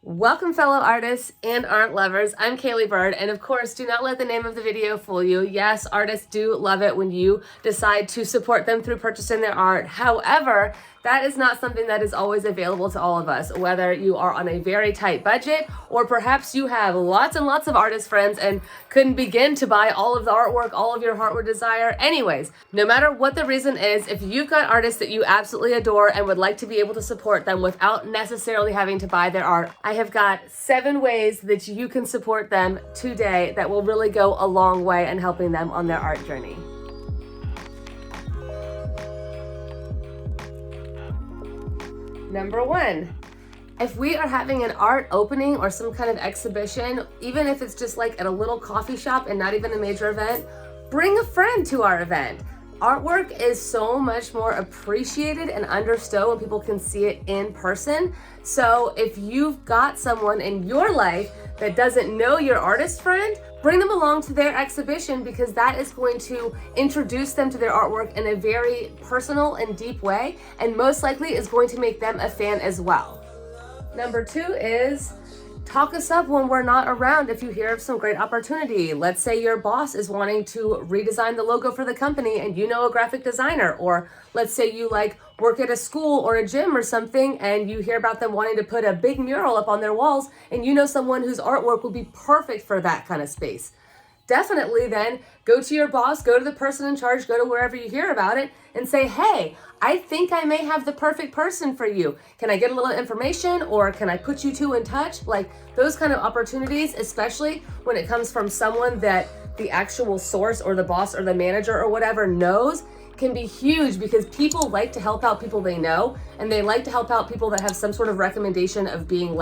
Welcome, fellow artists and art lovers. I'm Kaylee Bird, and of course, do not let the name of the video fool you. Yes, artists do love it when you decide to support them through purchasing their art. However, that is not something that is always available to all of us, whether you are on a very tight budget or perhaps you have lots and lots of artist friends and couldn't begin to buy all of the artwork, all of your heart would desire. Anyways, no matter what the reason is, if you've got artists that you absolutely adore and would like to be able to support them without necessarily having to buy their art, I have got 7 ways that you can support them today that will really go a long way in helping them on their art journey. Number 1, if we are having an art opening or some kind of exhibition, even if it's just like at a little coffee shop and not even a major event, bring a friend to our event. Artwork is so much more appreciated and understood when people can see it in person. So if you've got someone in your life that doesn't know your artist friend, bring them along to their exhibition, because that is going to introduce them to their artwork in a very personal and deep way, and most likely is going to make them a fan as well. Number 2 is talk us up when we're not around if you hear of some great opportunity. Let's say your boss is wanting to redesign the logo for the company and you know a graphic designer, or let's say you work at a school or a gym or something and you hear about them wanting to put a big mural up on their walls and you know someone whose artwork would be perfect for that kind of space. Definitely then go to your boss, go to the person in charge, go to wherever you hear about it and say, hey, I think I may have the perfect person for you. Can I get a little information, or can I put you two in touch? Like those kind of opportunities, especially when it comes from someone that the actual source or the boss or the manager or whatever knows, can be huge, because people like to help out people they know, and they like to help out people that have some sort of recommendation of being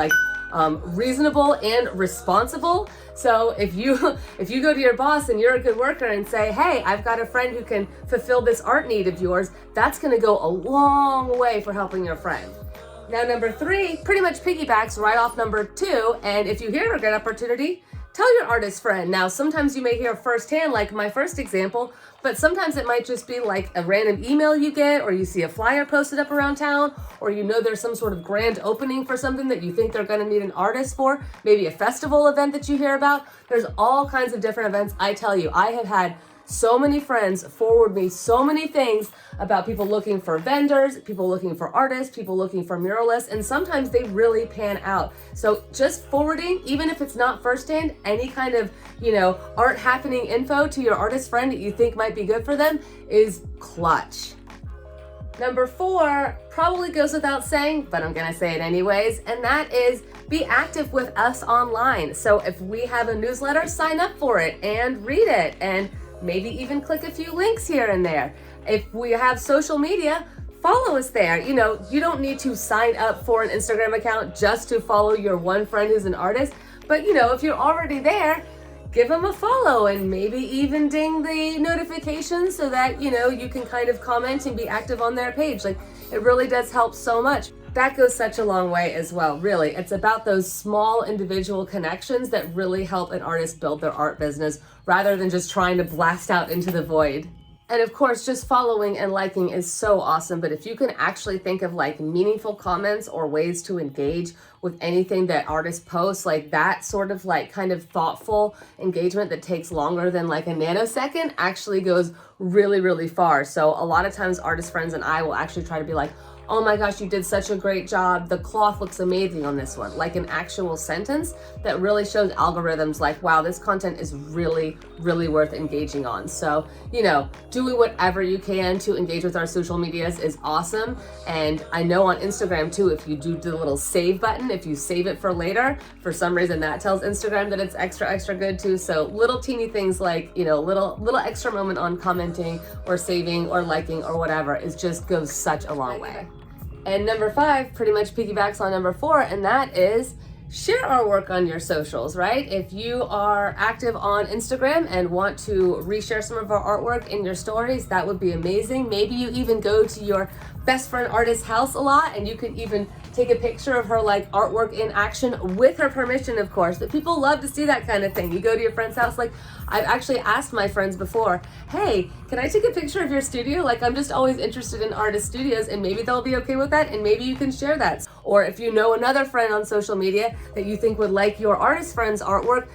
reasonable and responsible. So if you go to your boss and you're a good worker and say, hey, I've got a friend who can fulfill this art need of yours, that's going to go a long way for helping your friend. Now, number 3 pretty much piggybacks right off number 2. And if you hear a great opportunity, tell your artist friend. Now, sometimes you may hear firsthand, like my first example, but sometimes it might just be like a random email you get, or you see a flyer posted up around town, or you know there's some sort of grand opening for something that you think they're going to need an artist for, maybe a festival event that you hear about. There's all kinds of different events. I tell you, I have had so many friends forward me so many things about people looking for vendors, people looking for artists, people looking for muralists, and sometimes they really pan out. So just forwarding, even if it's not firsthand, any kind of, art happening info to your artist friend that you think might be good for them is clutch. Number 4 probably goes without saying, but I'm gonna say it anyways, and that is be active with us online. So if we have a newsletter, sign up for it and read it, and maybe even click a few links here and there. If we have social media, follow us there. You don't need to sign up for an Instagram account just to follow your one friend who's an artist, but if you're already there, give them a follow and maybe even ding the notifications so that, you can kind of comment and be active on their page. It really does help so much. That goes such a long way as well, really. It's about those small individual connections that really help an artist build their art business rather than just trying to blast out into the void. And of course, just following and liking is so awesome, but if you can actually think of meaningful comments or ways to engage with anything that artists post, that sort of kind of thoughtful engagement that takes longer than a nanosecond actually goes really, really far. So a lot of times artist friends and I will actually try to be like, oh my gosh, you did such a great job. The cloth looks amazing on this one. An actual sentence that really shows algorithms wow, this content is really, really worth engaging on. So, doing whatever you can to engage with our social medias is awesome. And I know on Instagram too, if you do the little save button, if you save it for later, for some reason that tells Instagram that it's extra good too. So little teeny things little extra moment on commenting or saving or liking or whatever just goes such a long way. And number 5 pretty much piggybacks on number 4, and that is share our work on your socials, right? If you are active on Instagram and want to reshare some of our artwork in your stories, that would be amazing. Maybe you even go to your best friend artist's house a lot, and you can even take a picture of her like artwork in action with her permission, of course. But people love to see that kind of thing. You go to your friend's house, like I've actually asked my friends before, hey, can I take a picture of your studio? Like, I'm just always interested in artist studios, and maybe they'll be okay with that, and maybe you can share that. Or if you know another friend on social media that you think would like your artist friend's artwork,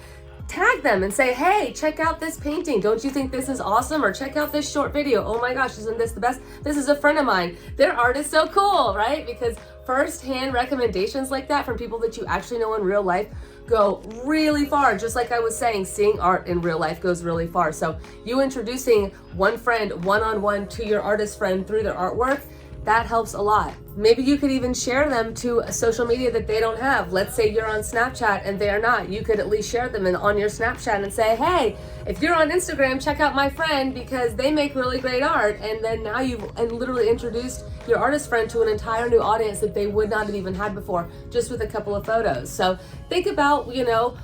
tag them and say, hey, check out this painting. Don't you think this is awesome? Or check out this short video. Oh my gosh, isn't this the best? This is a friend of mine. Their art is so cool, right? Because first-hand recommendations like that from people that you actually know in real life go really far. Just like I was saying, seeing art in real life goes really far. So you introducing one friend one-on-one to your artist friend through their artwork, that helps a lot. Maybe you could even share them to a social media that they don't have. Let's say you're on Snapchat and they are not. You could at least share them on your Snapchat and say, hey, if you're on Instagram, check out my friend because they make really great art. And then now you've literally introduced your artist friend to an entire new audience that they would not have even had before, just with a couple of photos. So think about, you know,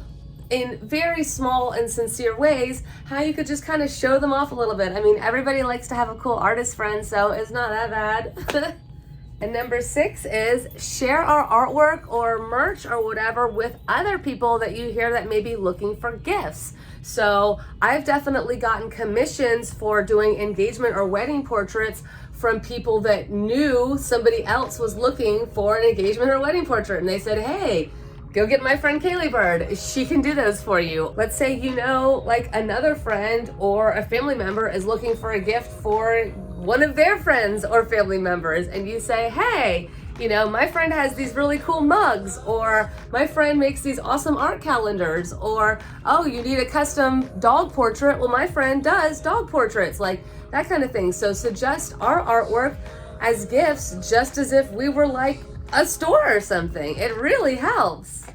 in very small and sincere ways, how you could just kind of show them off a little bit. I mean, everybody likes to have a cool artist friend, so it's not that bad. And number 6 is share our artwork or merch or whatever with other people that you hear that may be looking for gifts. So I've definitely gotten commissions for doing engagement or wedding portraits from people that knew somebody else was looking for an engagement or wedding portrait. And they said, hey, go get my friend Kaylee Bird. She can do those for you. Let's say you know like another friend or a family member is looking for a gift for one of their friends or family members, and you say, hey, you know, my friend has these really cool mugs, or my friend makes these awesome art calendars, or, oh, you need a custom dog portrait? Well, my friend does dog portraits, like that kind of thing. So suggest our artwork as gifts, just as if we were like a store or something. It really helps.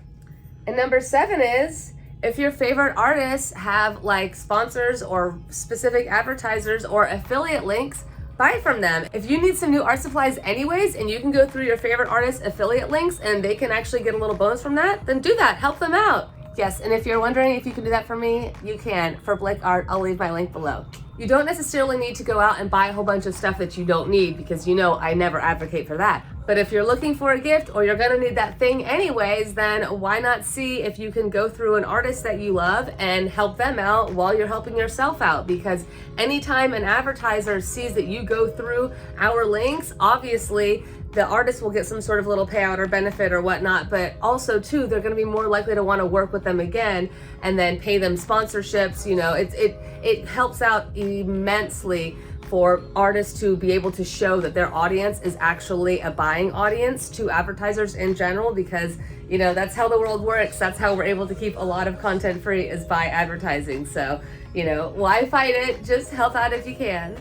And number 7 is, if your favorite artists have like sponsors or specific advertisers or affiliate links, buy from them. If you need some new art supplies anyways, and you can go through your favorite artist affiliate links and they can actually get a little bonus from that, then do that, help them out. Yes, and if you're wondering if you can do that for me, you can. For Blick Art, I'll leave my link below. You don't necessarily need to go out and buy a whole bunch of stuff that you don't need, because you know I never advocate for that. But if you're looking for a gift or you're gonna need that thing anyways, then why not see if you can go through an artist that you love and help them out while you're helping yourself out? Because anytime an advertiser sees that you go through our links, obviously the artist will get some sort of little payout or benefit or whatnot, but also too, they're gonna be more likely to wanna work with them again and then pay them sponsorships. You know, it helps out immensely for artists to be able to show that their audience is actually a buying audience to advertisers in general, because you know that's how the world works. That's how we're able to keep a lot of content free, is by advertising. So you know, why fight it? Just help out if you can.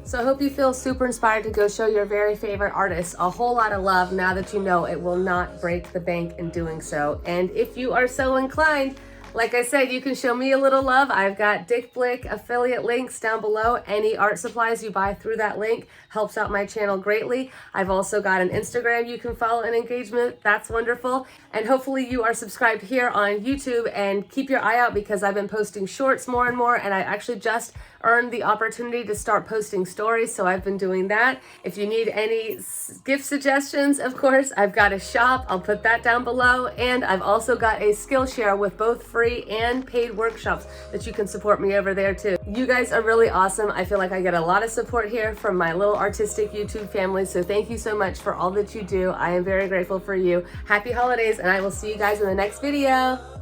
So I hope you feel super inspired to go show your very favorite artists a whole lot of love now that you know it will not break the bank in doing so. And if you are so inclined, like I said, you can show me a little love. I've got Dick Blick affiliate links down below. Any art supplies you buy through that link helps out my channel greatly. I've also got an Instagram you can follow and engage with. That's wonderful. And hopefully you are subscribed here on YouTube, and keep your eye out because I've been posting shorts more and more, and I actually just earned the opportunity to start posting stories, so I've been doing that. If you need any gift suggestions, of course, I've got a shop. I'll put that down below, and I've also got a Skillshare with both free and paid workshops that you can support me over there too. You guys are really awesome. I feel like I get a lot of support here from my little artistic YouTube family, so thank you so much for all that you do. I am very grateful for you. Happy holidays, and I will see you guys in the next video.